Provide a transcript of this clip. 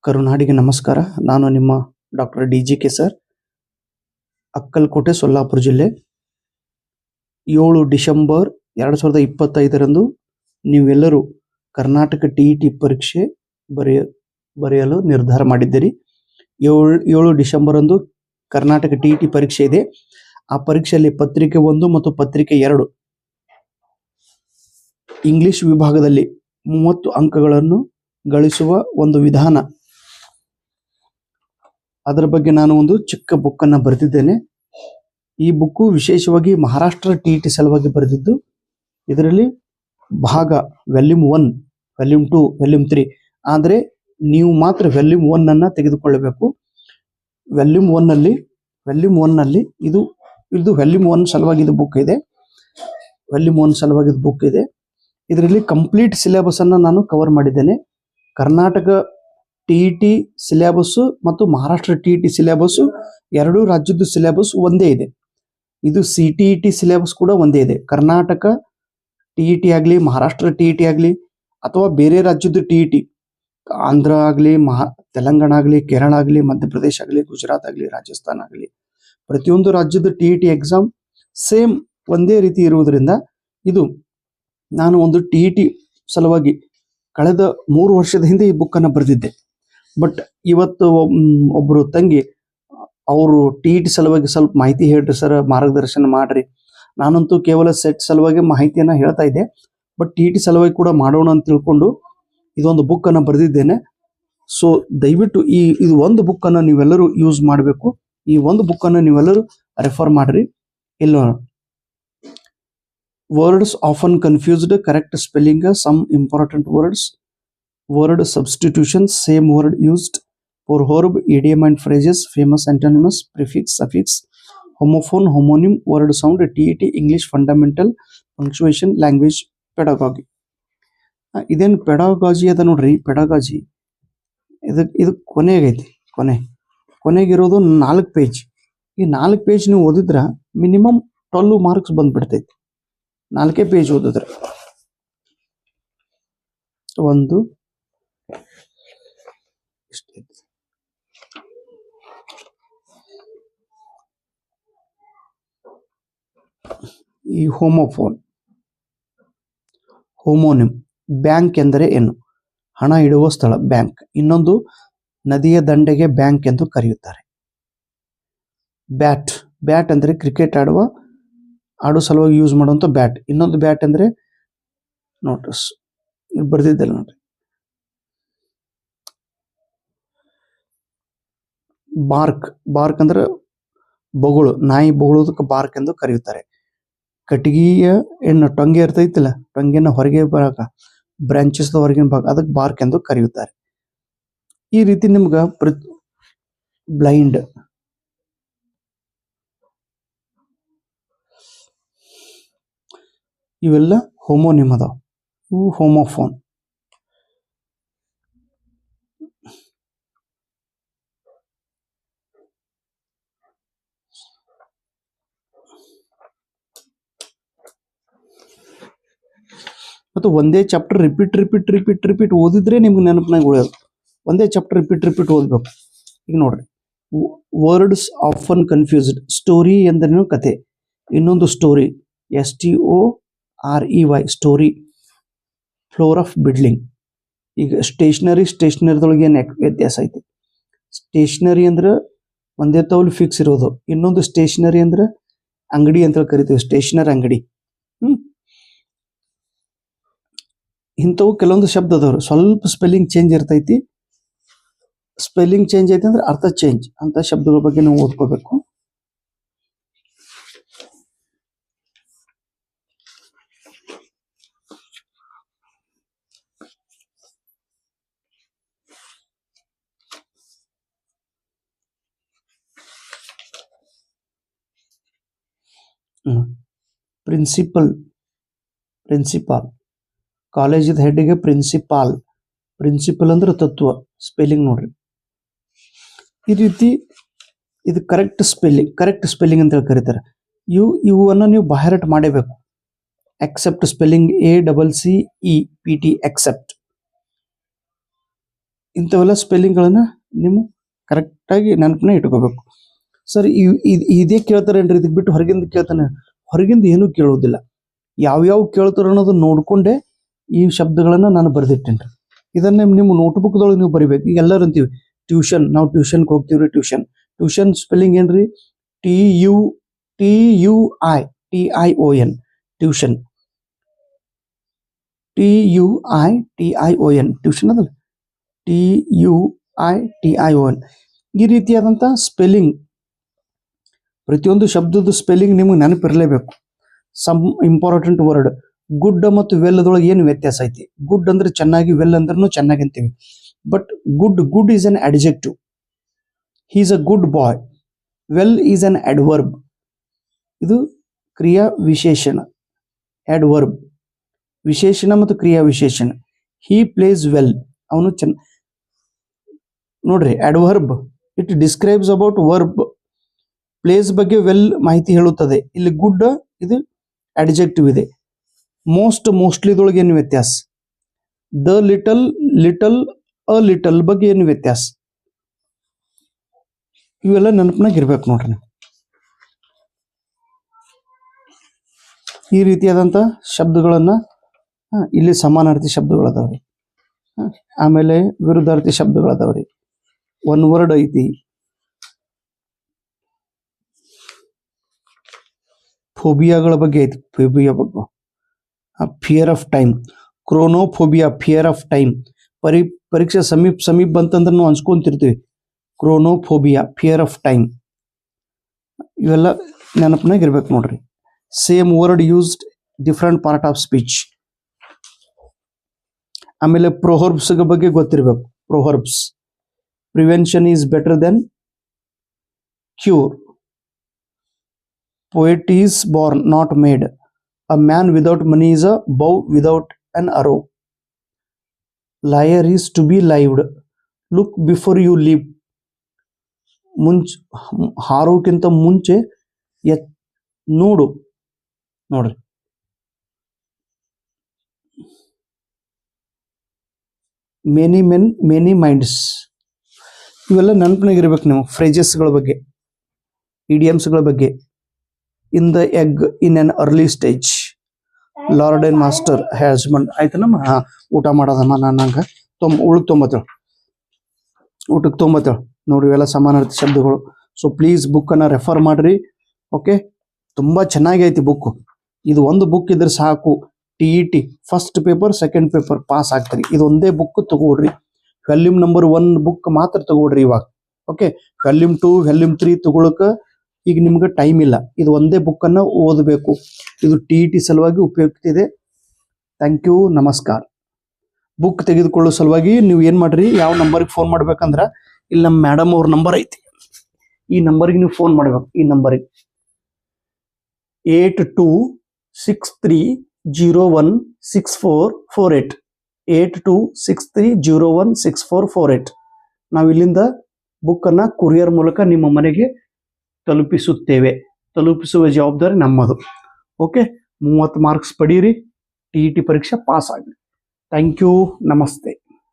ಕರುನಾಡಿಗೆ ನಮಸ್ಕಾರ. ನಾನು ನಿಮ್ಮ doctor DGK sir, Akkalkot, Solapur ಜಿಲ್ಲೆ. 7 ಡಿಸೆಂಬರ್ 2025ರಂದು ನೀವೆಲ್ಲರೂ ಕರ್ನಾಟಕ TET ಪರೀಕ್ಷೆ ಬರೆಯಲು ನಿರ್ಧಾರ ಮಾಡಿದ್ದೀರಿ. 7 ಡಿಸೆಂಬರ್ ಅಂದು ಕರ್ನಾಟಕ TET ಪರೀಕ್ಷೆ ಇದೆ. ಆ ಪರೀಕ್ಷೆಯಲ್ಲಿ ಪತ್ರಿಕೆ 1 ಮತ್ತು ಪತ್ರಿಕೆ 2 ಇಂಗ್ಲಿಷ್ ವಿಭಾಗದಲ್ಲಿ 30 ಅಂಕಗಳನ್ನು ಗಳಿಸುವ ಒಂದು ವಿಧಾನ, ಅದರ ಬಗ್ಗೆ ನಾನು ಒಂದು ಚಿಕ್ಕ ಬುಕ್ ಅನ್ನು ಬರೆದಿದ್ದೇನೆ. ಈ ಬುಕ್ಕು ವಿಶೇಷವಾಗಿ ಮಹಾರಾಷ್ಟ್ರ TET ಸಲುವಾಗಿ ಬರೆದಿದ್ದು. ಇದರಲ್ಲಿ ಭಾಗ ವ್ಯಾಲ್ಯೂಮ್ 1, ವ್ಯಾಲ್ಯೂಮ್ 2, ವ್ಯಾಲ್ಯೂಮ್ 3, ಆದರೆ ನೀವು ಮಾತ್ರ ವ್ಯಾಲ್ಯೂಮ್ 1 ಅನ್ನು ತೆಗೆದುಕೊಳ್ಳಬೇಕು. ವ್ಯಾಲ್ಯೂಮ್ 1 ನಲ್ಲಿ ಇದು ವ್ಯಾಲ್ಯೂಮ್ 1 ಸಲುವಾಗಿ ಇದು ಬುಕ್ ಇದೆ. ವ್ಯಾಲ್ಯೂಮ್ 1 ಸಲುವಾಗಿ ಇದು ಬುಕ್ ಇದೆ. ಇದರಲ್ಲಿ ಕಂಪ್ಲೀಟ್ ಸಿಲೆಬಸ್ ಅನ್ನು ನಾನು ಕವರ್ ಮಾಡಿದ್ದೇನೆ. ಕರ್ನಾಟಕ TET ಸಿಲೆಬಸ್ ಮತ್ತು ಮಹಾರಾಷ್ಟ್ರ TET ಸಿಲೆಬಸ್, ಎರಡೂ ರಾಜ್ಯದ ಸಿಲೆಬಸ್ ಒಂದೇ ಇದೆ. ಇದು CTET ಸಿಲೆಬಸ್ ಕೂಡ ಒಂದೇ ಇದೆ. ಕರ್ನಾಟಕ TET ಆಗಲಿ, ಮಹಾರಾಷ್ಟ್ರ TET ಆಗಲಿ, ಅಥವಾ ಬೇರೆ ರಾಜ್ಯದ TET, ಆಂಧ್ರ ಆಗಲಿ, ತೆಲಂಗಾಣ ಆಗಲಿ, ಕೇರಳ ಆಗಲಿ, ಮಧ್ಯಪ್ರದೇಶ ಆಗಲಿ, ಗುಜರಾತ್ ಆಗಲಿ, ರಾಜಸ್ಥಾನ ಆಗಲಿ, ಪ್ರತಿಯೊಂದು ರಾಜ್ಯದ TET ಎಕ್ಸಾಮ್ ಸೇಮ್ ಒಂದೇ ರೀತಿ ಇರುವುದರಿಂದ ಇದು ನಾನು ಒಂದು TET ಸಲುವಾಗಿ ಕಳೆದ 3 ವರ್ಷದ ಹಿಂದೆ ಈ ಬುಕ್ ಅನ್ನು ಬರೆದಿದ್ದೆ. ಬಟ್ ಇವತ್ತು ಒಬ್ಬರು ತಂಗಿ ಅವರು TET ಸಲುವಾಗಿ ಸ್ವಲ್ಪ ಮಾಹಿತಿ ಹೇಳ್ರಿ ಸರ್, ಮಾರ್ಗದರ್ಶನ ಮಾಡ್ರಿ. ನಾನಂತೂ ಕೇವಲ ಸೆಟ್ ಸಲುವಾಗಿ ಮಾಹಿತಿಯನ್ನು ಹೇಳ್ತಾ ಇದ್ದೆ, ಬಟ್ TET ಸಲುವಾಗಿ ಕೂಡ ಮಾಡೋಣ ಅಂತ ತಿಳ್ಕೊಂಡು ಇದೊಂದು ಬುಕ್ ಅನ್ನು ಬರೆದಿದ್ದೇನೆ. ಸೊ ದಯವಿಟ್ಟು ಇದು ಒಂದು ಬುಕ್ ಅನ್ನು ನೀವೆಲ್ಲರೂ ಯೂಸ್ ಮಾಡಬೇಕು. ಈ ಒಂದು ಬುಕ್ ಅನ್ನು ನೀವೆಲ್ಲರೂ ರೆಫರ್ ಮಾಡ್ರಿ. ಇಲ್ಲ, words often confused, correct spelling, some important words, word substitutions, same word used for verb, idiom and phrases, famous antonyms, prefix, suffix, homophone, homonym, word sound, TET English fundamental, punctuation, language, pedagogy. ಇದೇನು ಪೆಡಾಗಾಜಿ ಅದ ನೋಡ್ರಿ. ಪೆಡಾಗಾಜಿ ಇದು ಕೊನೆಗೈತಿ. ಕೊನೆಗಿರೋದು 4 page. ಈ 4 page ನೀವು ಓದಿದ್ರ minimum 12 marks ಬಂದ್ಬಿಡ್ತೈತಿ. 4 page ಓದಿದ್ರೆ. ಒಂದು ಈ homophone, homonym. Bank ಎಂದರೆ ಏನು? ಹಣ ಇಡುವ ಸ್ಥಳ, ಬ್ಯಾಂಕ್. ಇನ್ನೊಂದು ನದಿಯ ದಂಡೆಗೆ ಬ್ಯಾಂಕ್ ಎಂದು ಕರೆಯುತ್ತಾರೆ. ಬ್ಯಾಟ್ ಅಂದರೆ ಕ್ರಿಕೆಟ್ ಆಡೋ ಸಲುವಾಗಿ ಯೂಸ್ ಮಾಡುವಂಥ ಬ್ಯಾಟ್. ಇನ್ನೊಂದು ಬ್ಯಾಟ್ ಅಂದರೆ ನೋಟಿಸ್ ಬರ್ದಿದ್ದಲ್ಲ ನೋಡ್ರಿ. ಬಾರ್ಕ್ ಅಂದ್ರೆ ಬೊಗಳು, ನಾಯಿ ಬೊಗಳೋದಕ್ಕೆ ಬಾರ್ಕ್ ಎಂದು ಕರೆಯುತ್ತಾರೆ. ಕಟ್ಟಿಗೆಯ ಟೊಂಗೆ ಇರ್ತೈತಿಲ್ಲ, ಟೊಂಗೆನ ಹೊರಗೆ ಬರಾಕ ಬ್ರಾಂಚಸ್ ಹೊರಗಿನ ಭಾಗ, ಅದಕ್ಕೆ ಬಾರ್ಕ್ ಎಂದು ಕರೆಯುತ್ತಾರೆ. ಈ ರೀತಿ ನಿಮ್ಗೆ ಬ್ಲೈಂಡ್, ಇವೆಲ್ಲ ಹೋಮೋನಿಮ್ ಅದಾವ. ಇವು ಹೋಮೋಫೋನ್. ಮತ್ತು ಒಂದೇ ಚಾಪ್ಟರ್ ರಿಪೀಟ್ ಓದಿದ್ರೆ ನಿಮ್ಗೆ ನೆನಪಿನಾಗ ಉಳಿಯೋದು. ಒಂದೇ ಚಾಪ್ಟರ್ ರಿಪೀಟ್ ಓದ್ಬೇಕು. ಈಗ ನೋಡ್ರಿ, ವರ್ಡ್ಸ್ ಆಫನ್ ಕನ್ಫ್ಯೂಸ್ಡ್. ಸ್ಟೋರಿ ಎಂದರೇನು? ಕತೆ. ಇನ್ನೊಂದು story, STOREY, storey. Floor of building. ಈಗ ಸ್ಟೇಷನರಿದೊಳಗೆ ಏನು ವ್ಯತ್ಯಾಸ ಐತಿ? ಸ್ಟೇಷನರಿ ಅಂದ್ರೆ ಒಂದೇ ತೌಲ್ ಫಿಕ್ಸ್ ಇರೋದು. ಇನ್ನೊಂದು ಸ್ಟೇಷನರಿ ಅಂದ್ರೆ ಅಂಗಡಿ ಅಂತ ಕರಿತೀವಿ, ಸ್ಟೇಷನರಿ ಅಂಗಡಿ. ಇಂಥವು ಕೆಲವೊಂದು ಶಬ್ದ ಅದಾವ್ರು, ಸ್ವಲ್ಪ ಸ್ಪೆಲ್ಲಿಂಗ್ ಚೇಂಜ್ ಇರ್ತೈತಿ. ಸ್ಪೆಲ್ಲಿಂಗ್ ಚೇಂಜ್ ಐತಿ ಅಂದ್ರೆ ಅರ್ಥ ಚೇಂಜ್. ಅಂತ ಶಬ್ದಗಳ ಬಗ್ಗೆ ನಾವು ಓದ್ಕೋಬೇಕು. ಪ್ರಿನ್ಸಿಪಾಲ್, ಕಾಲೇಜದ ಹೆಡ್ಗೆ ಪ್ರಿನ್ಸಿಪಾಲ್ ಅಂದ್ರೆ ತತ್ವ. ಸ್ಪೆಲ್ಲಿಂಗ್ ನೋಡ್ರಿ ಈ ರೀತಿ. ಇದು ಕರೆಕ್ಟ್ ಸ್ಪೆಲ್ಲಿಂಗ್ ಅಂತ ಕರೀತಾರೆ. ಇವನ್ನ ನೀವು ಬಾಯ್ಹಾರ್ಟ್ ಮಾಡಬೇಕು. Accept spelling ACCEPT, accept. ಇಂಥವೆಲ್ಲ ಸ್ಪೆಲ್ಲಿಂಗ್ಗಳನ್ನು ನೀವು ಕರೆಕ್ಟಾಗಿ ನೆನಪನ್ನ ಇಟ್ಕೋಬೇಕು. ಸರ್ ಇದೇ ಕೇಳ್ತಾರೇನ್ರಿ, ಇದಕ್ಕೆ ಬಿಟ್ಟು ಹೊರಗಿಂದ ಕೇಳ್ತಾನೆ? ಹೊರಗಿಂದ ಏನೂ ಕೇಳೋದಿಲ್ಲ. ಯಾವ್ಯಾವ ಕೇಳ್ತಾರ ಅನ್ನೋದು ನೋಡಿಕೊಂಡೇ ಈ ಶಬ್ದಗಳನ್ನು ನಾನು ಬರೆದಿಟ್ಟೇನ್ರಿ. ಇದನ್ನೇ ನಿಮ್ಮ ನೋಟ್ಬುಕ್ದೊಳಗೆ ನೀವು ಬರಿಬೇಕು. ಈಗ ಎಲ್ಲರೂ ಅಂತೀವಿ ಟ್ಯೂಷನ್, ನಾವು ಟ್ಯೂಷನ್ಗೆ ಹೋಗ್ತೀವ್ರಿ. ಟ್ಯೂಷನ್ ಸ್ಪೆಲ್ಲಿಂಗ್ ಏನ್ರಿ? TUITION tuition. TUITION ಟ್ಯೂಷನ್ ಅದಲ್ಲ, TUITION. ಈ ರೀತಿಯಾದಂಥ ಸ್ಪೆಲ್ಲಿಂಗ್, ಪ್ರತಿಯೊಂದು ಶಬ್ದದ ಸ್ಪೆಲ್ಲಿಂಗ್ ನಿಮಗೆ ನೆನಪಿರಲೇಬೇಕು. Some important word. ಗುಡ್ ಮತ್ತು ವೆಲ್ದೊಳಗೆ ಏನು ವ್ಯತ್ಯಾಸ ಐತಿ? ಗುಡ್ ಅಂದ್ರೆ ಚೆನ್ನಾಗಿ, ವೆಲ್ ಅಂದ್ರೂ ಚೆನ್ನಾಗಿ ಅಂತೀವಿ. But good is an adjective. He is a good boy. Well is an adverb. ಇದು ಕ್ರಿಯಾ ವಿಶೇಷಣ, ಅಡ್ವರ್ಬ್. ವಿಶೇಷಣ ಮತ್ತು ಕ್ರಿಯಾ ವಿಶೇಷಣ. ಹಿ ಪ್ಲೇಸ್ ವೆಲ್, ಅವನು ನೋಡ್ರಿ, adverb it describes about verb. Place ಬಗ್ಗೆ ವೆಲ್ ಮಾಹಿತಿ ಹೇಳುತ್ತದೆ. ಇಲ್ಲಿ ಗುಡ್ ಇದು ಅಡ್ಜೆಕ್ಟಿವ್ ಇದೆ. ಮೋಸ್ಟ್ಲಿದೊಳಗೆ ಏನು ವ್ಯತ್ಯಾಸ? ದ ಲಿಟಲ್, ಅ ಲಿಟಲ್ ಬಗ್ಗೆ ಏನು ವ್ಯತ್ಯಾಸ? ಇವೆಲ್ಲ ನೆನಪಿನಾಗ ಇರ್ಬೇಕು ನೋಡ್ರಿ. ಈ ರೀತಿಯಾದಂಥ ಶಬ್ದಗಳನ್ನು ಇಲ್ಲಿ ಸಮಾನಾರ್ಥಿ ಶಬ್ದಗಳದಾವ್ರಿ. ಆಮೇಲೆ ವಿರುದ್ಧಾರ್ಥಿ ಶಬ್ದಗಳದಾವ್ರಿ. ಒನ್ ವರ್ಡ್ ಐತಿ. ಫೋಬಿಯಾಗಳ ಬಗ್ಗೆ ಐತಿ. ಫೋಬಿಯಾ ಬಗ್ಗೆ, fear of time. Chronophobia, fear of time. ಪರೀಕ್ಷೆ ಸಮೀಪ ಬಂತಂದ್ರೆ ನಾವು ಅನ್ಸ್ಕೊಂತಿರ್ತೀವಿ. Chronophobia, fear of time. ಇವೆಲ್ಲ ನೆನಪಿನಾಗ ಇರ್ಬೇಕು ನೋಡ್ರಿ. Same word used different part of speech. ಆಮೇಲೆ ಪ್ರೊಹರ್ಬ್ಸ್ ಬಗ್ಗೆ ಗೊತ್ತಿರ್ಬೇಕು. Proverbs, prevention is better than cure. Poet is born, not made. A man without money is a bow without an arrow. Liar is to be lived. Look before you leap. ಹಾರೋಕ್ಕಿಂತ ಮುಂಚೆ ನೋಡ್ರಿ. Many men many minds. ಇವೆಲ್ಲ ನೆನಪಿನಾಗಿರ್ಬೇಕು ನೀವು. ಫ್ರೇಜಸ್ಗಳ ಬಗ್ಗೆ, ಇಡಿಯಮ್ಸ್ಗಳ ಬಗ್ಗೆ. In the egg in an early stage. Lord and master husband. ಆಯ್ತನಮ್ಮ, ಊಟ ಮಾಡೋದಮ್ಮ. ನಂಗೆ ಊಟಕ್ಕೆ ತೊಂಬತ್ತೇಳು ನೋಡಿ. ಇವೆಲ್ಲ ಸಮಾನಾರ್ಥಿ ಶಬ್ದಗಳು. ಸೊ ಪ್ಲೀಸ್ ಬುಕ್ಕನ್ನು ರೆಫರ್ ಮಾಡಿರಿ. ಓಕೆ, ತುಂಬ ಚೆನ್ನಾಗಿ ಐತಿ ಬುಕ್. ಇದು ಒಂದು ಬುಕ್ ಇದ್ರೆ ಸಾಕು. TET first paper, second paper pass ಆಗ್ತೀರಿ. ಇದೊಂದೇ ಬುಕ್ ತಗೊಳ್ರಿ. ವ್ಯಾಲ್ಯೂಮ್ ನಂಬರ್ 1 ಬುಕ್ ಮಾತ್ರ ತಗೊಳ್ರಿ ಇವಾಗ. ಓಕೆ, ವ್ಯಾಲ್ಯೂಮ್ 2, ವ್ಯಾಲ್ಯೂಮ್ 3 ತಗೊಳಕ್ಕೆ ಈಗ ನಿಮ್ಗೆ ಟೈಮ್ ಇಲ್ಲ. ಇದು ಒಂದೇ ಬುಕ್ಕನ್ನು ಓದಬೇಕು. ಇದು TET ಸಲುವಾಗಿ ಉಪಯುಕ್ತ ಇದೆ. ಥ್ಯಾಂಕ್ ಯು, ನಮಸ್ಕಾರ. ಬುಕ್ ತೆಗೆದುಕೊಳ್ಳೋ ಸಲುವಾಗಿ ನೀವು ಏನು ಮಾಡ್ರಿ, ಯಾವ ನಂಬರ್ಗೆ ಫೋನ್ ಮಾಡ್ಬೇಕಂದ್ರೆ ಇಲ್ಲಿ ನಮ್ಮ ಮೇಡಮ್ ಅವ್ರ ನಂಬರ್ ಐತಿ. ಈ ನಂಬರ್ಗೆ ನೀವು ಫೋನ್ ಮಾಡ್ಬೇಕು. ಈ ನಂಬರಿಗೆ 8263016448. 8263016448. ನಾವು ಇಲ್ಲಿಂದ ಬುಕ್ಕನ್ನು ಕುರಿಯರ್ ಮೂಲಕ ನಿಮ್ಮ ಮನೆಗೆ ತಲುಪಿಸುವ ಜವಾಬ್ದಾರಿ ನಮ್ಮದು. ಓಕೆ, 30 ಮಾರ್ಕ್ಸ್ ಪಡೀರಿ. TET ಪರೀಕ್ಷೆ ಪಾಸ್ ಆಗಲಿ. ಥ್ಯಾಂಕ್ ಯು, ನಮಸ್ತೆ.